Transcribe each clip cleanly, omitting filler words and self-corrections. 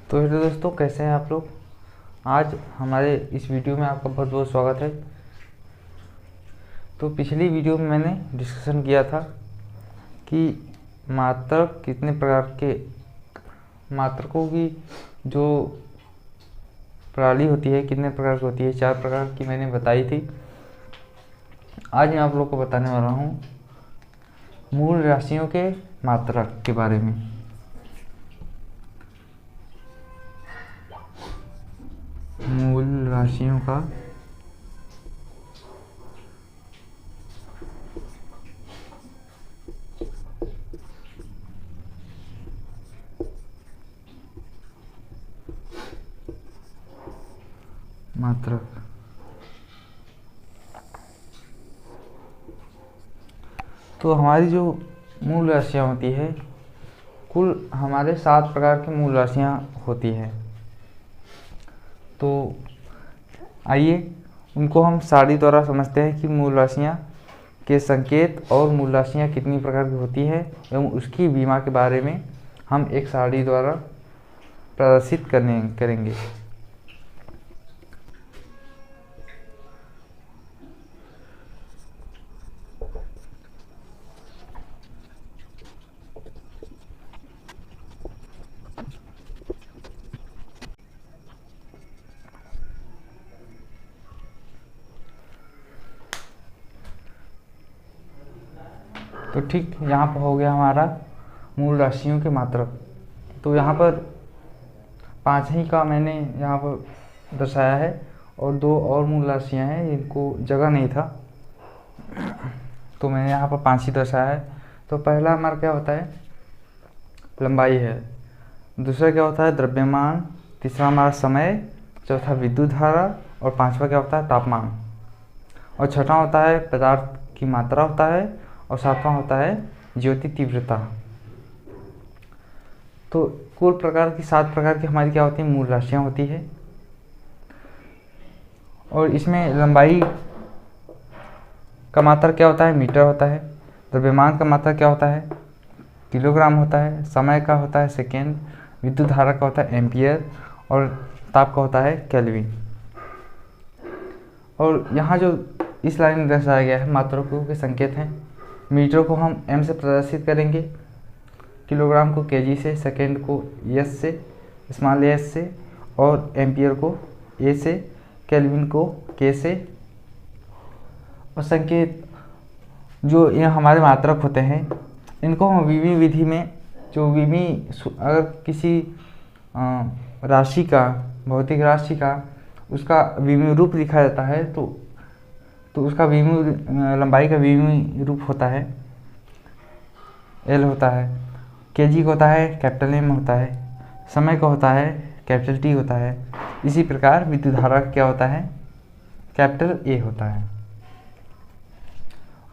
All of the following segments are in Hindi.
तो हेलो दोस्तों, कैसे हैं आप लोग। आज हमारे इस वीडियो में आपका बहुत बहुत स्वागत है। तो पिछली वीडियो में मैंने डिस्कशन किया था कि मात्रक कितने प्रकार के मात्रकों की जो प्रणाली होती है कितने प्रकार की होती है। 4 प्रकार की मैंने बताई थी। आज मैं आप लोग को बताने वाला हूँ मूल राशियों के मात्रक के बारे में। मूल राशियों का मात्रक। तो हमारी जो मूल राशियाँ होती है, कुल हमारे 7 प्रकार की मूल राशियाँ होती हैं। तो आइए उनको हम सारणी द्वारा समझते हैं कि मूल राशियाँ के संकेत और मूल राशियाँ कितनी प्रकार की होती है एवं उसकी बीमा के बारे में हम एक सारणी द्वारा प्रदर्शित करेंगे। तो ठीक यहाँ पर हो गया हमारा मूल राशियों के मात्रक। तो यहाँ पर 5 ही का मैंने यहाँ पर दर्शाया है और 2 और मूल राशियाँ हैं जिनको जगह नहीं था, तो मैंने यहाँ पर 5 ही दर्शाया है। तो पहला हमारा क्या होता है, लंबाई है। दूसरा क्या होता है, द्रव्यमान। तीसरा हमारा समय। चौथा विद्युत धारा। और 5वां क्या होता है, तापमान। और छठा होता है पदार्थ की मात्रा होता है। और 7वां होता है ज्योति तीव्रता। तो कुल प्रकार की 7 प्रकार की हमारी क्या होती है, मूल राशियाँ होती है। और इसमें लंबाई का मात्रा क्या होता है, मीटर होता है। द्रव्यमान का मात्रा क्या होता है, किलोग्राम होता है। समय का होता है सेकेंड। विद्युत धारा का होता है एम्पियर। और ताप का होता है केल्विन। और यहाँ जो इस लाइन में दर्शाया गया है मात्रकों के संकेत हैं। मीटर को हम एम से प्रदर्शित करेंगे, किलोग्राम को केजी से, सेकेंड को एस से, स्मॉल एस से, और एम्पियर को ए से, केल्विन को के से। और संकेत जो ये हमारे मात्रक होते हैं इनको हम विमी विधि में, जो विमी अगर किसी राशि का, भौतिक राशि का उसका विमी रूप लिखा जाता है तो उसका विमी लंबाई का विमी रूप होता है एल होता है। केजी का होता है कैपिटल एम होता है। समय का होता है कैपिटल टी होता है। इसी प्रकार विद्युत धारा का क्या होता है, कैपिटल ए होता है।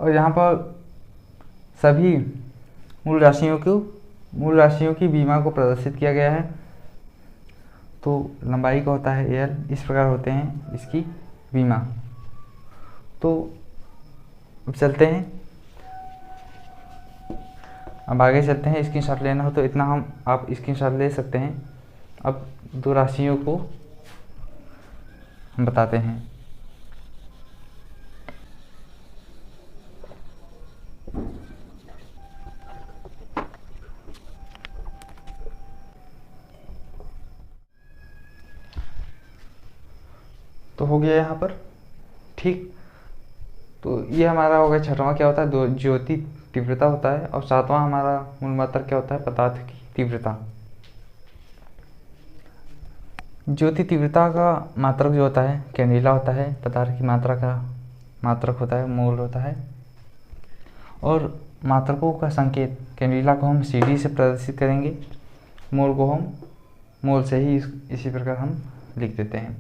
और यहाँ पर सभी मूल राशियों की बीमा को प्रदर्शित किया गया है। तो लंबाई का होता है एल, इस प्रकार होते हैं इसकी बीमा। तो अब चलते हैं, अब आगे चलते हैं। स्क्रीनशॉट लेना हो तो इतना आप स्क्रीनशॉट ले सकते हैं। अब 2 राशियों को हम बताते हैं। तो हो गया यहाँ पर ठीक। तो ये हमारा हो गया। छठवां क्या होता है, ज्योति तीव्रता होता है। और 7वां हमारा मूल मात्रक क्या होता है, पदार्थ की तीव्रता। ज्योति तीव्रता का मात्रक जो होता है कैंडेला होता है। पदार्थ की मात्रा का मात्रक होता है मोल होता है। और मात्रकों का संकेत, कैंडेला को हम सीडी से प्रदर्शित करेंगे, मोल को हम मोल से ही इसी प्रकार हम लिख देते हैं।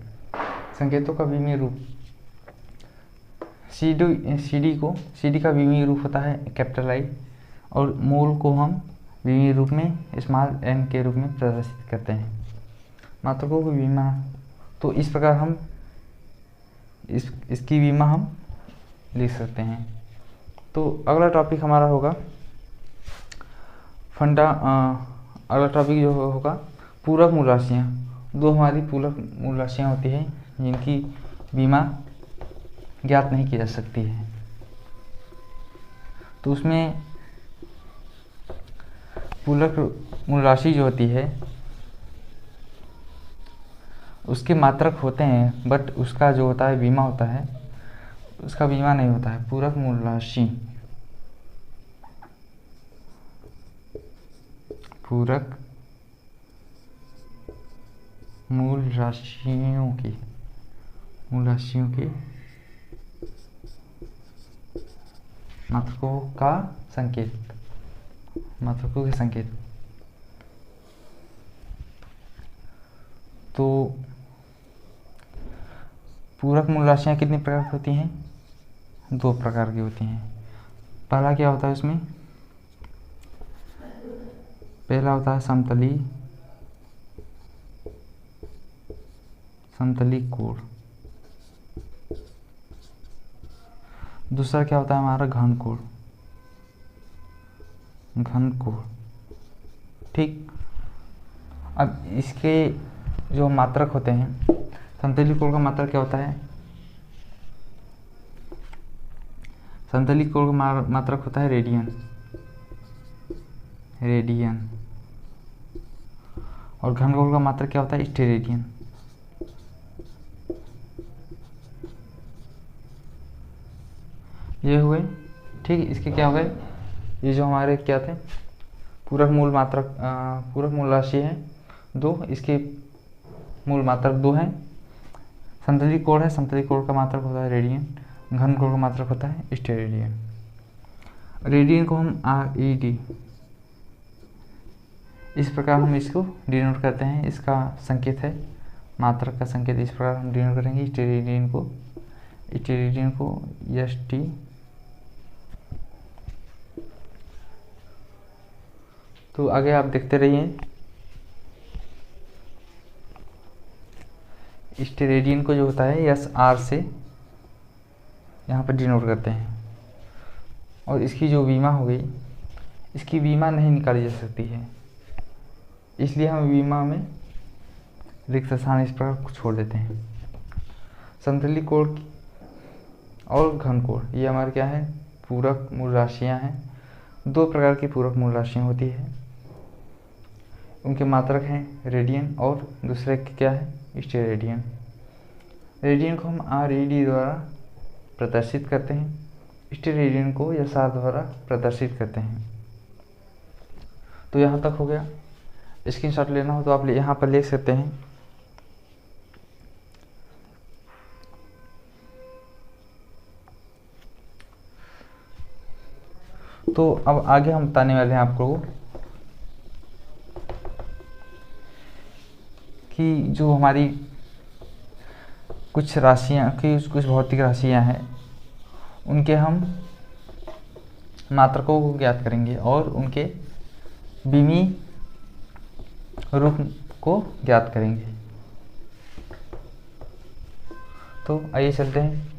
संकेतों का विमीय रूप, सीडी का विमीय रूप होता है कैपिटल आई। और मोल को हम विमीय रूप में स्मॉल एन के रूप में प्रदर्शित करते हैं। मात्रकों की बीमा, तो इस प्रकार हम इसकी बीमा हम लिख सकते हैं। तो अगला टॉपिक हमारा होगा अगला टॉपिक जो होगा पूरक मूल राशियाँ, दो हमारी पूरक मूल राशियाँ होती हैं जिनकी बीमा ज्ञात नहीं की जा सकती है। तो उसमें पूरक मूल राशि जो होती है उसके मात्रक होते हैं, बट उसका जो होता है बीमा होता है, उसका बीमा नहीं होता है। पूरक मूल राशि, पूरक मूल राशियों की मात्रकों का संकेत, मात्रकों के संकेत। तो पूरक मूल राशियाँ कितनी प्रकार की होती हैं? 2 प्रकार की होती हैं। पहला क्या होता है उसमें? पहला होता है समतली कोण। दूसरा क्या होता है हमारा? घन कोण। ठीक। अब इसके जो मात्रक होते हैं, समतली कोण का मात्रक क्या होता है? समतली कोण का मात्रक होता है रेडियन। और घन कोण का मात्रक क्या होता है? स्टेरेडियन। ये हुए। ठीक। इसके क्या हो गए? ये जो हमारे क्या थे? पूरक मूल राशि है 2, इसके मूल मात्रक 2 हैं। समतली कोण है, समतली कोण का मात्रक होता है रेडियन, घन कोण का मात्रक होता है स्टेरेडियन। रेडियन को हम RED, इस प्रकार हम इसको डिनोट करते हैं। इसका संकेत है, मात्रक का संकेत इस प्रकार हम डिनोट करेंगे। स्टेरेडियन को ST। तो आगे आप देखते रहिए। स्टेरेडियन को जो होता है SR से यहाँ पर डिनोट करते हैं। और इसकी जो बीमा हो गई, इसकी बीमा नहीं निकाली जा सकती है, इसलिए हम बीमा में रिक्त स्थान इस प्रकार छोड़ देते हैं। समतली कोण और घन कोण, ये हमारे क्या है? पूरक मूल राशियाँ हैं। 2 प्रकार की पूरक मूल राशियाँ होती है, उनके मात्रक हैं रेडियन और दूसरे क्या है? स्टेरेडियन। रेडियन को हम RED द्वारा प्रदर्शित करते हैं, स्टेरेडियन को SR द्वारा प्रदर्शित करते हैं। तो यहाँ तक हो गया। स्क्रीनशॉट लेना हो तो आप यहाँ पर ले सकते हैं। तो अब आगे हम बताने वाले हैं आपको कि जो हमारी कुछ भौतिक राशियाँ हैं, उनके हम मात्रकों को ज्ञात करेंगे और उनके बीमी रूप को ज्ञात करेंगे। तो आइए चलते हैं।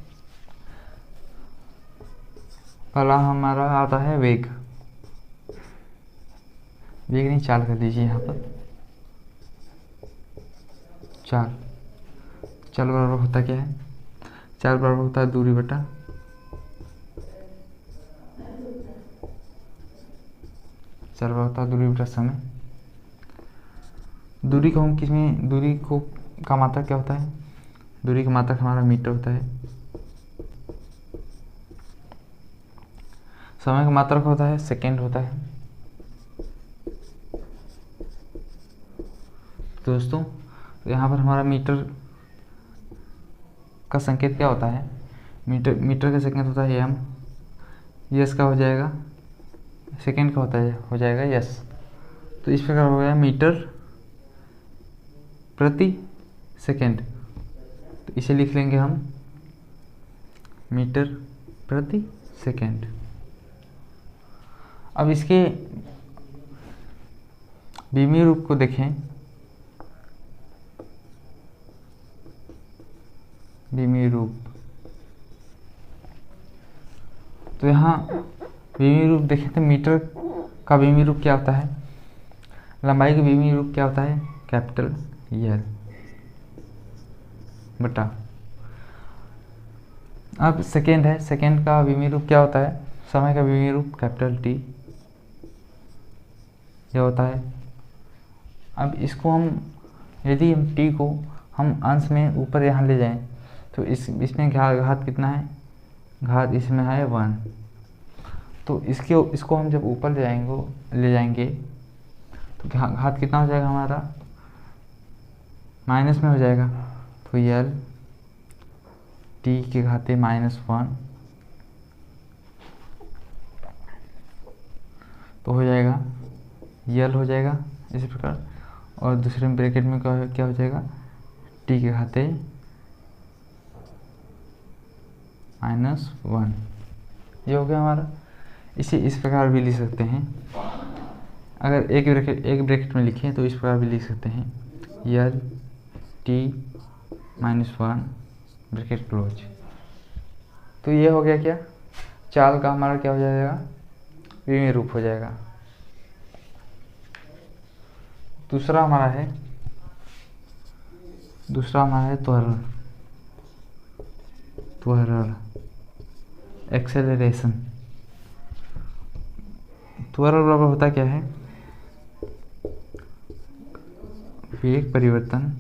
पहला हमारा आता है वेग नहीं, चाल कर दीजिए यहाँ पर। चाल बराबर होता क्या है? चाल बराबर होता है दूरी बटा समय। दूरी को हम किसमें, दूरी को का मात्रक क्या होता है? दूरी का मात्रक हमारा मीटर होता है। समय का मात्रक होता है सेकंड होता है। दोस्तों यहाँ पर हमारा मीटर का संकेत क्या होता है? मीटर का संकेत होता है M। यस का हो जाएगा, सेकंड का हो जाएगा यस। तो इस प्रकार हो गया मीटर प्रति सेकंड। तो इसे लिख लेंगे हम मीटर प्रति सेकंड। अब इसके बीमी रूप को देखें। बीमी रूप, तो यहाँ बीमी रूप देखें तो मीटर का बीमी रूप क्या होता है? लंबाई का बीमी रूप क्या होता है? कैपिटल यल बटा, अब सेकेंड है, सेकेंड का विमीय रूप क्या होता है, समय का विमीय रूप कैपिटल टी यह होता है। अब इसको हम यदि हम टी को हम अंश में ऊपर यहाँ ले जाएं तो इसमें घात कितना है, घात इसमें है 1, तो इसको हम जब ऊपर ले जाएंगे तो घात कितना हो जाएगा हमारा, माइनस में हो जाएगा, तो यल टी के घाते -1 तो हो जाएगा यल हो जाएगा इसी प्रकार, और दूसरे ब्रैकेट में क्या हो जाएगा, टी के घाते -1, ये हो गया हमारा। इसे इस प्रकार भी लिख सकते हैं, अगर एक ब्रैकेट में लिखें तो इस प्रकार भी लिख सकते हैं, यल टी -1 ब्रैकेट क्लोज। तो ये हो गया क्या, चाल का हमारा क्या हो जाएगा, विमीय रूप हो जाएगा। दूसरा हमारा है त्वरण एक्सेलरेशन। त्वरण बराबर होता क्या है, वेग परिवर्तन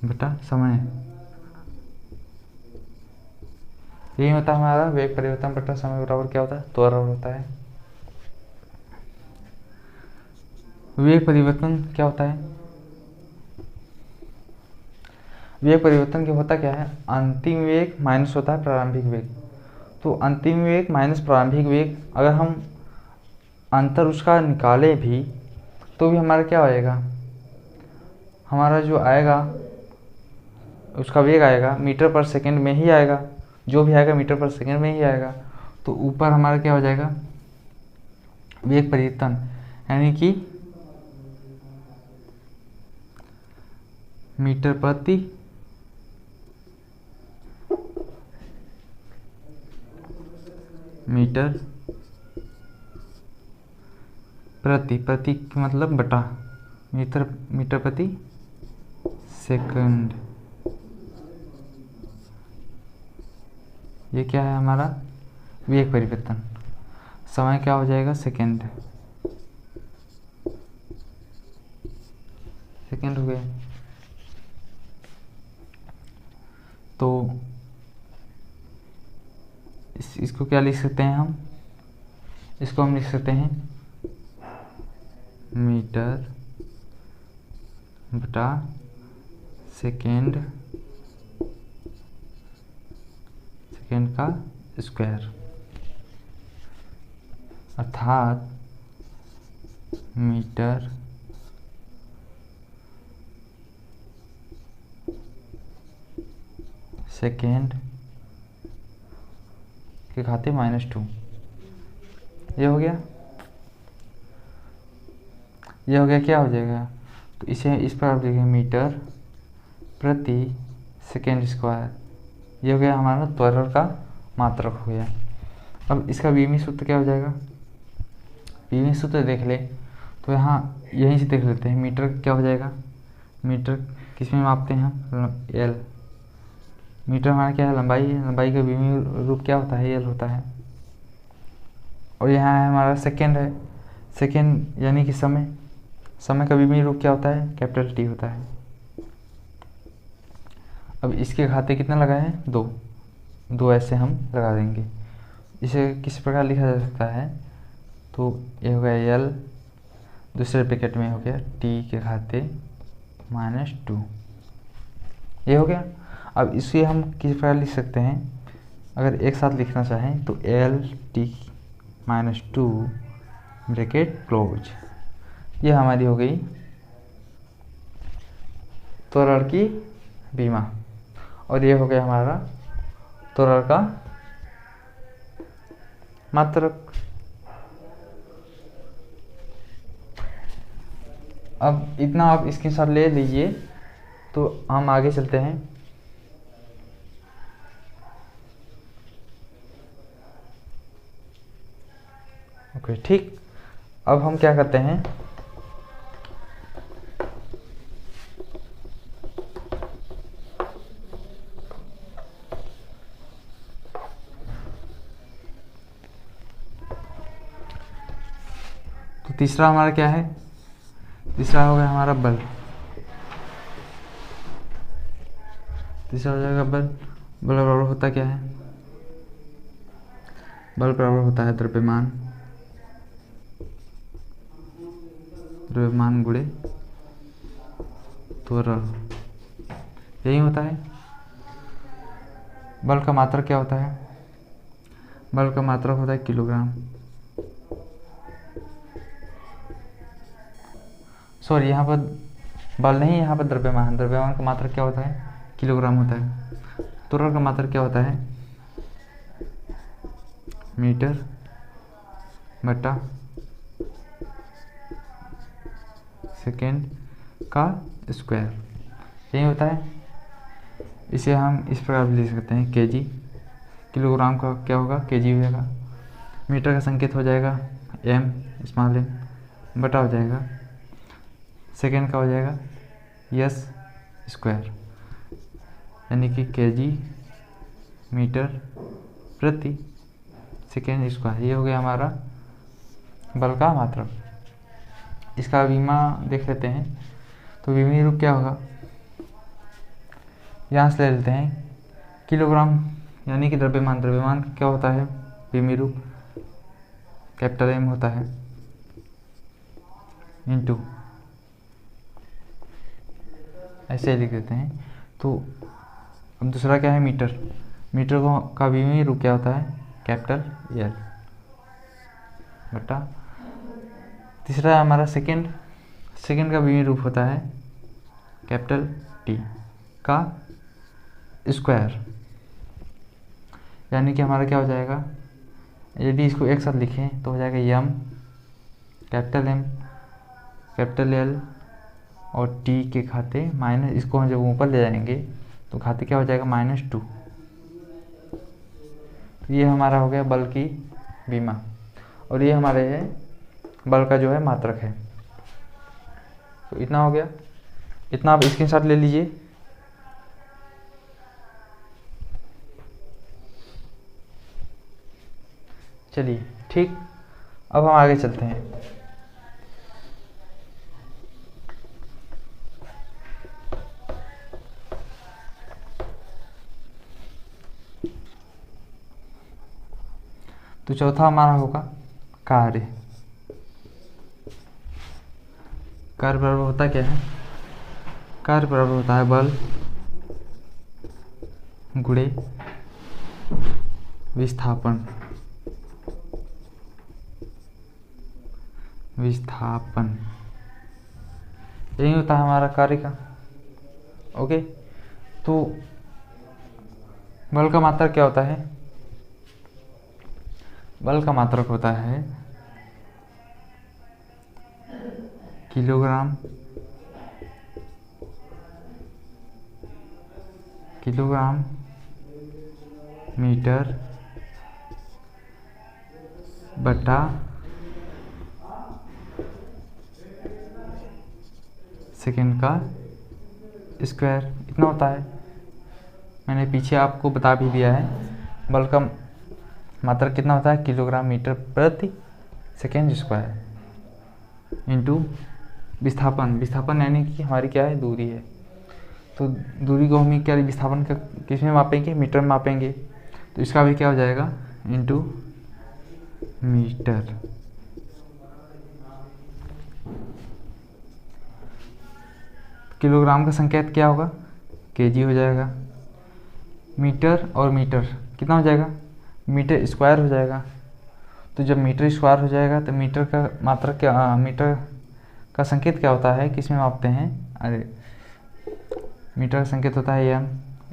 बटा समय, यही होता है हमारा वेग परिवर्तन बटा समय बराबर क्या होता है, त्वरण होता है। वेग परिवर्तन क्या होता है, वेग परिवर्तन क्या होता क्या है, अंतिम वेग माइनस होता है प्रारंभिक वेग, तो अंतिम वेग माइनस प्रारंभिक वेग अगर हम अंतर उसका निकाले भी तो भी हमारा क्या आएगा, हमारा जो आएगा उसका वेग आएगा मीटर पर सेकंड में ही आएगा, जो भी आएगा मीटर पर सेकंड में ही आएगा। तो ऊपर हमारा क्या हो जाएगा, वेग परिवर्तन यानी कि मीटर प्रति मतलब बटा मीटर प्रति सेकंड, ये क्या है हमारा वेग परिवर्तन। समय क्या हो जाएगा, सेकंड हो गया। तो इसको क्या लिख सकते हैं हम, इसको हम लिख सकते हैं मीटर बटा सेकेंड का स्क्वायर, अर्थात मीटर सेकेंड के घाते -2, ये हो गया क्या हो जाएगा, तो इसे इस पर आप लिखेंगे मीटर प्रति सेकेंड स्क्वायर, ये हो गया हमारा त्वरण का मात्रक हो गया। अब इसका विमीय सूत्र क्या हो जाएगा, विमीय सूत्र देख ले तो यहाँ यहीं से देख लेते हैं, मीटर क्या हो जाएगा, मीटर किस में मापते हैं हम, एल, मीटर हमारा क्या है, लंबाई है, लंबाई का विमीय रूप क्या होता है, एल होता है। और यहाँ है हमारा सेकेंड है, सेकेंड यानी कि समय का विमीय रूप क्या होता है, कैपिटल टी होता है। अब इसके घाते कितना लगा है, 2 ऐसे हम लगा देंगे। इसे किस प्रकार लिखा जा सकता है, तो ये हो गया यल, दूसरे ब्रैकेट में हो गया टी के घाते -2, ये हो गया। अब इसे हम किस प्रकार लिख सकते हैं, अगर एक साथ लिखना चाहें तो एल टी -2 ब्रैकेट क्लोज, ये हमारी हो गई त्वरण की बीमा, और ये हो गया हमारा त्वरण का मात्रक। अब इतना आप स्क्रीनशॉट ले लीजिए, तो हम आगे चलते हैं। ओके ठीक, अब हम क्या करते हैं, तो तीसरा हमारा क्या है, तीसरा हो गया हमारा बल। तीसरा हो जाएगा बल। बल बराबर होता क्या है, बल बराबर होता है द्रव्यमान, द्रव्यमान गुणे त्वरण, यही होता है। बल का मात्रक क्या होता है, बल का मात्रक होता है किलोग्राम, सॉरी यहाँ पर बल नहीं, यहाँ पर द्रव्यमान, द्रव्यमान का मात्रक क्या होता है, किलोग्राम होता है। त्वरण का मात्रक क्या होता है, मीटर बटा सेकेंड का स्क्वायर, यही होता है। इसे हम इस प्रकार भी लिख सकते हैं केजी, किलोग्राम का क्या होगा, केजी हो जाएगा। मीटर का संकेत हो जाएगा एम, स्मॉल एम, बटा हो जाएगा सेकेंड का हो जाएगा यस स्क्वायर, यानी कि केजी मीटर प्रति सेकेंड स्क्वायर, ये हो गया हमारा बल का मात्रक। इसका विमा देख लेते हैं, तो विमीय रूप क्या होगा, यहाँ से ले लेते हैं किलोग्राम, यानी कि द्रव्यमान, द्रव्यमान क्या होता है विमीय रूप, कैपिटल एम होता है, इंटू, ऐसे लिख देते हैं। तो अब दूसरा क्या है मीटर, मीटर का विमीय रूप क्या होता है, कैपिटल एल बटा, तीसरा हमारा सेकेंड, सेकेंड का विमीय रूप होता है कैपिटल टी का स्क्वायर, यानी कि हमारा क्या हो जाएगा, यदि इसको एक साथ लिखें तो हो जाएगा M capital M capital L और टी के खाते माइनस, इसको हम जब ऊपर ले जाएंगे तो खाते क्या हो जाएगा -2। ये हमारा हो गया बल की विमा, और ये हमारे है बल का जो है मात्रक है। तो इतना हो गया, इतना आप स्क्रीनशॉट ले लीजिए। चलिए ठीक, अब हम आगे चलते हैं। तो चौथा हमारा होगा कार्य। कार्य बराबर होता क्या है, कार्य बराबर होता है बल गुणे विस्थापन, विस्थापन यही होता है हमारा कार्य का। ओके, तो बल का मात्रक क्या होता है, बल का मात्रक होता है किलोग्राम, किलोग्राम मीटर बटा सेकेंड का स्क्वायर, इतना होता है। मैंने पीछे आपको बता भी दिया है, बल का मात्रक कितना होता है, किलोग्राम मीटर प्रति सेकेंड स्क्वायर इंटू विस्थापन, विस्थापन यानी कि हमारी क्या है, दूरी है। तो दूरी को हम क्या विस्थापन का किस में मापेंगे, मीटर में मापेंगे, तो इसका भी क्या हो जाएगा इंटू मीटर। किलोग्राम का संकेत क्या होगा, केजी हो जाएगा, मीटर और मीटर कितना हो जाएगा, मीटर स्क्वायर हो जाएगा। तो जब मीटर स्क्वायर हो जाएगा तो मीटर का मात्रक क्या, मीटर का संकेत क्या होता है, किस में मापते हैं, अरे मीटर का संकेत होता है एम,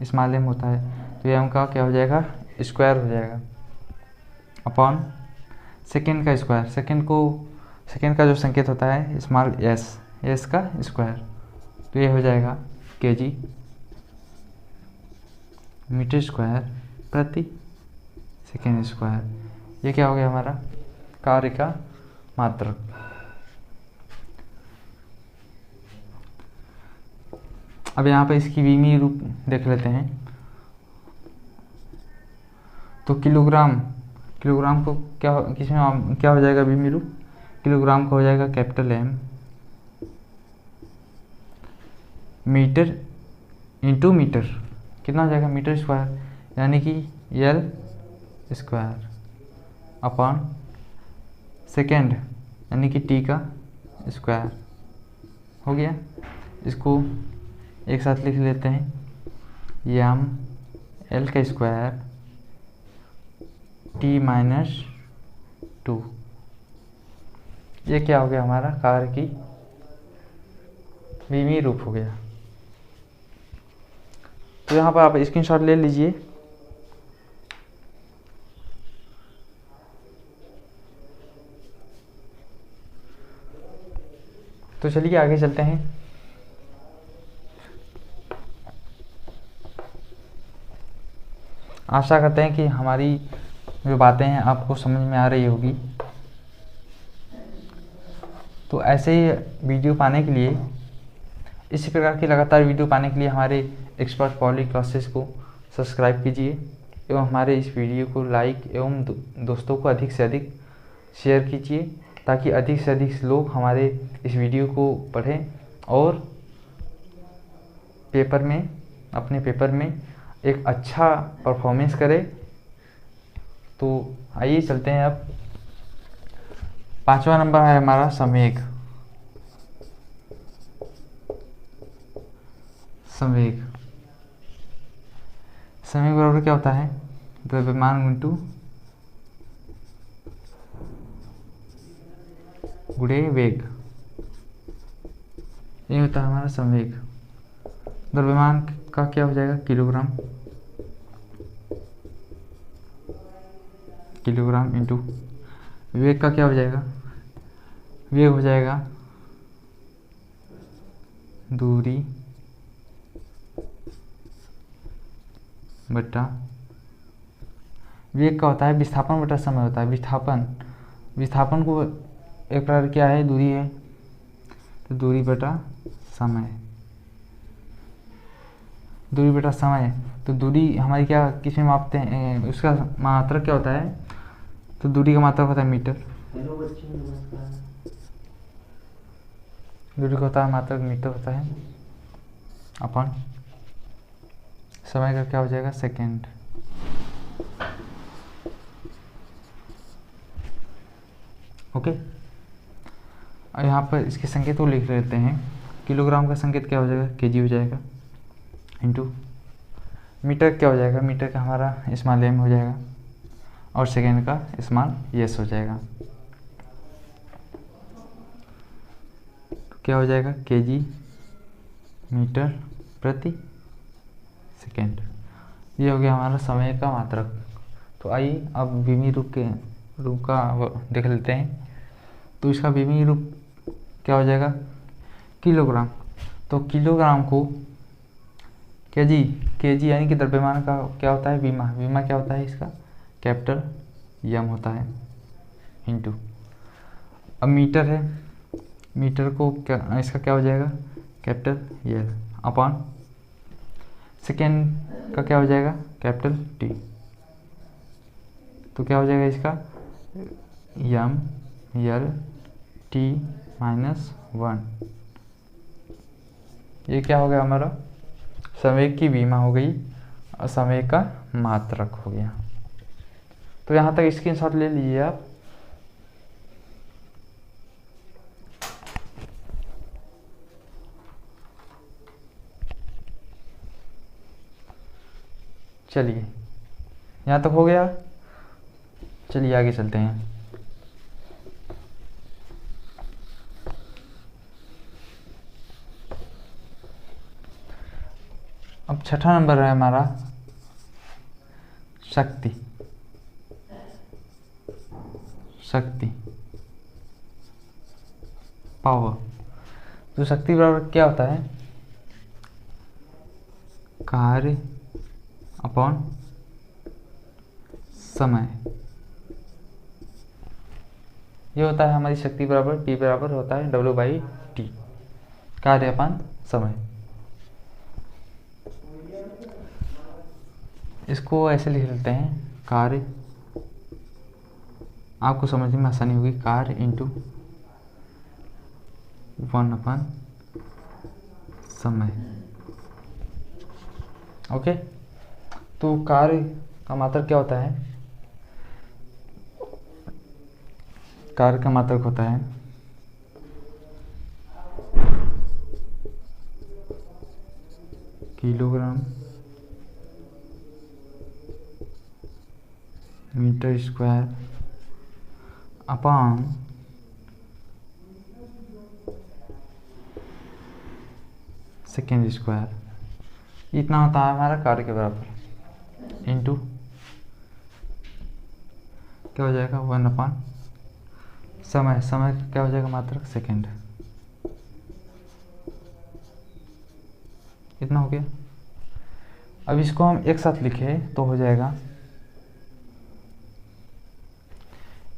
स्मॉल एम होता है। तो एम का क्या हो जाएगा, स्क्वायर हो जाएगा अपॉन सेकेंड का स्क्वायर, सेकेंड को, सेकेंड का जो संकेत होता है स्मॉल एस, एस का स्क्वायर। तो ये हो जाएगा केजी मीटर स्क्वायर प्रति सेकेंड स्क्वायर। ये क्या हो गया हमारा कार्य का मात्रक। अब यहाँ पर इसकी विमीय रूप देख लेते हैं। तो किलोग्राम को किसमें क्या हो जाएगा विमीय रूप? किलोग्राम का हो जाएगा capital M, metre into metre कितना हो जाएगा मीटर स्क्वायर, यानी कि L स्क्वायर अपॉन सेकेंड यानी कि T का स्क्वायर हो गया। इसको एक साथ लिख लेते हैं, M L का स्क्वायर T माइनस 2। ये क्या हो गया हमारा कार्य की विमीय रूप हो गया। तो यहाँ पर आप स्क्रीनशॉट ले लीजिए। तो चलिए आगे चलते हैं। आशा करते हैं कि हमारी जो बातें हैं आपको समझ में आ रही होगी। तो ऐसे ही वीडियो पाने के लिए, इसी प्रकार की लगातार वीडियो पाने के लिए हमारे एक्सपर्ट पॉली क्लासेस को सब्सक्राइब कीजिए एवं हमारे इस वीडियो को लाइक एवं दोस्तों को अधिक से अधिक शेयर कीजिए, ताकि अधिक से अधिक लोग हमारे इस वीडियो को पढ़ें और अपने पेपर में एक अच्छा परफॉर्मेंस करें। तो आइए चलते हैं। अब 5वां नंबर है हमारा संवेग। संवेग बराबर क्या होता है? द्रव्यमान इंटू गुणे वेग, ये होता है हमारा संवेग। द्रव्यमान का क्या हो जाएगा? किलोग्राम इंटू वेग का क्या हो जाएगा? वेग हो जाएगा दूरी बटा, वेग का होता है विस्थापन बटा समय होता है। विस्थापन को एक प्रकार क्या है? दूरी है, तो दूरी बटा समय। तो दूरी हमारी क्या किसमें मापते हैं? उसका मात्रक क्या होता है? तो दूरी का मात्रक होता है मीटर। दूरी का होता है मात्रक मीटर होता है, अपन समय का क्या हो जाएगा? सेकेंड। ओके, और यहाँ पर इसके संकेत को लिख लेते हैं। किलोग्राम का संकेत क्या हो जाएगा? केजी हो जाएगा, इंटू मीटर क्या हो जाएगा? मीटर का हमारा स्मॉल m हो जाएगा, और सेकेंड का स्मॉल s हो जाएगा। क्या हो जाएगा? केजी मीटर प्रति सेकेंड। ये हो गया हमारा समय का मात्रक। तो आइए अब विमीय रूप का देख लेते हैं। तो इसका विमीय रूप क्या हो जाएगा? किलोग्राम। तो किलोग्राम को केजी यानी कि द्रव्यमान का क्या होता है? विमा क्या होता है इसका? कैपिटल M होता है, इंटू अब मीटर है, मीटर को क्या इसका क्या हो जाएगा? कैपिटल L अपॉन सेकेंड का क्या हो जाएगा? Capital T। तो क्या हो जाएगा इसका? M L T minus 1। ये क्या हो गया हमारा? संवेग की विमा हो गई और संवेग का मात्रक हो गया। तो यहाँ तक स्क्रीनशॉट ले लीजिए आप। चलिए यहाँ तक हो गया। चलिए आगे चलते हैं। अब 6ठा नंबर है हमारा शक्ति। पावर। तो शक्ति बराबर क्या होता है? कार्य अपॉन समय। ये होता है हमारी शक्ति बराबर P बराबर होता है W/T, कार्य अपन समय। इसको ऐसे लिख लेते हैं, कार्य, आपको समझने में आसानी होगी, कार्य इंटू 1/समय। ओके, तो कार्य का मात्रक क्या होता है? कार्य का मात्रक होता है kilogram metre square upon second square. इतना होता है हमारा कार्य के बराबर, इंटू क्या हो जाएगा 1/समय। समय क्या हो जाएगा मात्रक सेकेंड। इतना हो गया। अब इसको हम एक साथ लिखें तो हो जाएगा,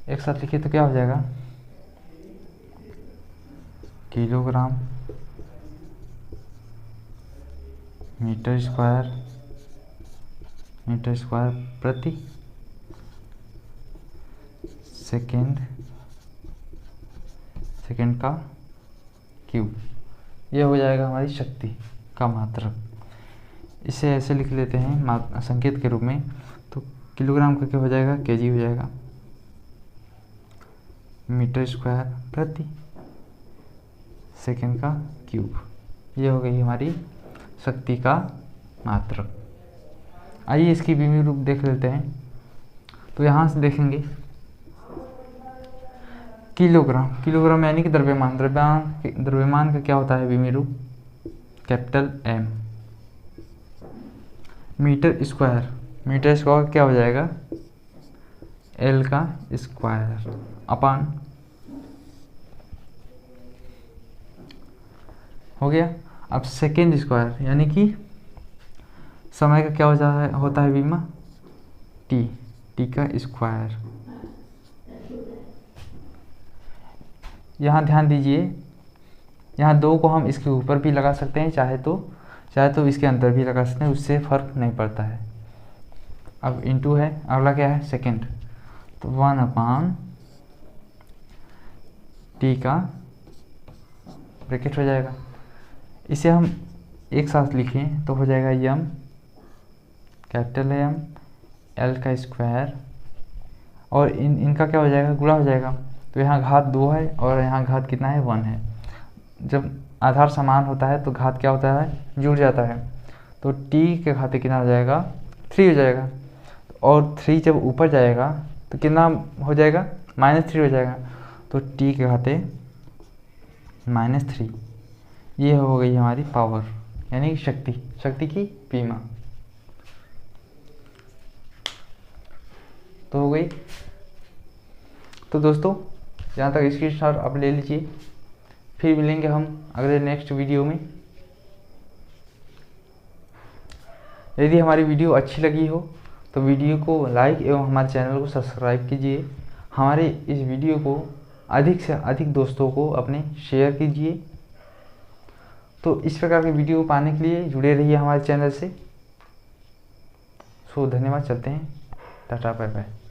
एक साथ लिखिए तो क्या हो जाएगा, किलोग्राम मीटर स्क्वायर प्रति सेकेंड का क्यूब। ये हो जाएगा हमारी शक्ति का मात्रक। इसे ऐसे लिख लेते हैं संकेत के रूप में, तो किलोग्राम का क्या हो जाएगा, केजी हो जाएगा, मीटर स्क्वायर प्रति सेकेंड का क्यूब। ये हो गई हमारी शक्ति का मात्रक। आइए इसकी विमीय रूप देख लेते हैं। तो यहाँ से देखेंगे, किलोग्राम यानी कि द्रव्यमान का क्या होता है विमीय रूप, कैपिटल M। मीटर स्क्वायर क्या हो जाएगा, L का स्क्वायर अपान, हो गया। अब सेकेंड स्क्वायर यानी कि समय का क्या होता है विमा, T का स्क्वायर। यहाँ ध्यान दीजिए, यहाँ 2 को हम इसके ऊपर भी लगा सकते हैं, चाहे तो इसके अंदर भी लगा सकते हैं, उससे फर्क नहीं पड़ता है। अब इंटू है, अगला क्या है सेकेंड, तो 1/T का ब्रैकेट हो जाएगा। इसे हम एक साथ लिखें तो हो जाएगा M, कैपिटल M, L का स्क्वायर, और इनका क्या हो जाएगा, गुणा हो जाएगा। तो यहाँ घात 2 है और यहाँ घात कितना है, 1 है। जब आधार समान होता है तो घात क्या होता है, जुड़ जाता है। तो T के घाते कितना हो जाएगा, 3 हो जाएगा, और 3 जब ऊपर जाएगा तो कितना हो जाएगा, -3 हो जाएगा। तो T के घाते -3। ये हो गई हमारी पावर यानी शक्ति की पीमा तो हो गई। तो दोस्तों यहाँ तक स्क्रीनशॉट आप ले लीजिए, फिर मिलेंगे हम अगले नेक्स्ट वीडियो में। यदि हमारी वीडियो अच्छी लगी हो तो वीडियो को लाइक एवं हमारे चैनल को सब्सक्राइब कीजिए। हमारे इस वीडियो को अधिक से अधिक दोस्तों को अपने शेयर कीजिए। तो इस प्रकार के वीडियो पाने के लिए जुड़े रहिए हमारे चैनल से। धन्यवाद, चलते हैं, टाटा बाय बाय।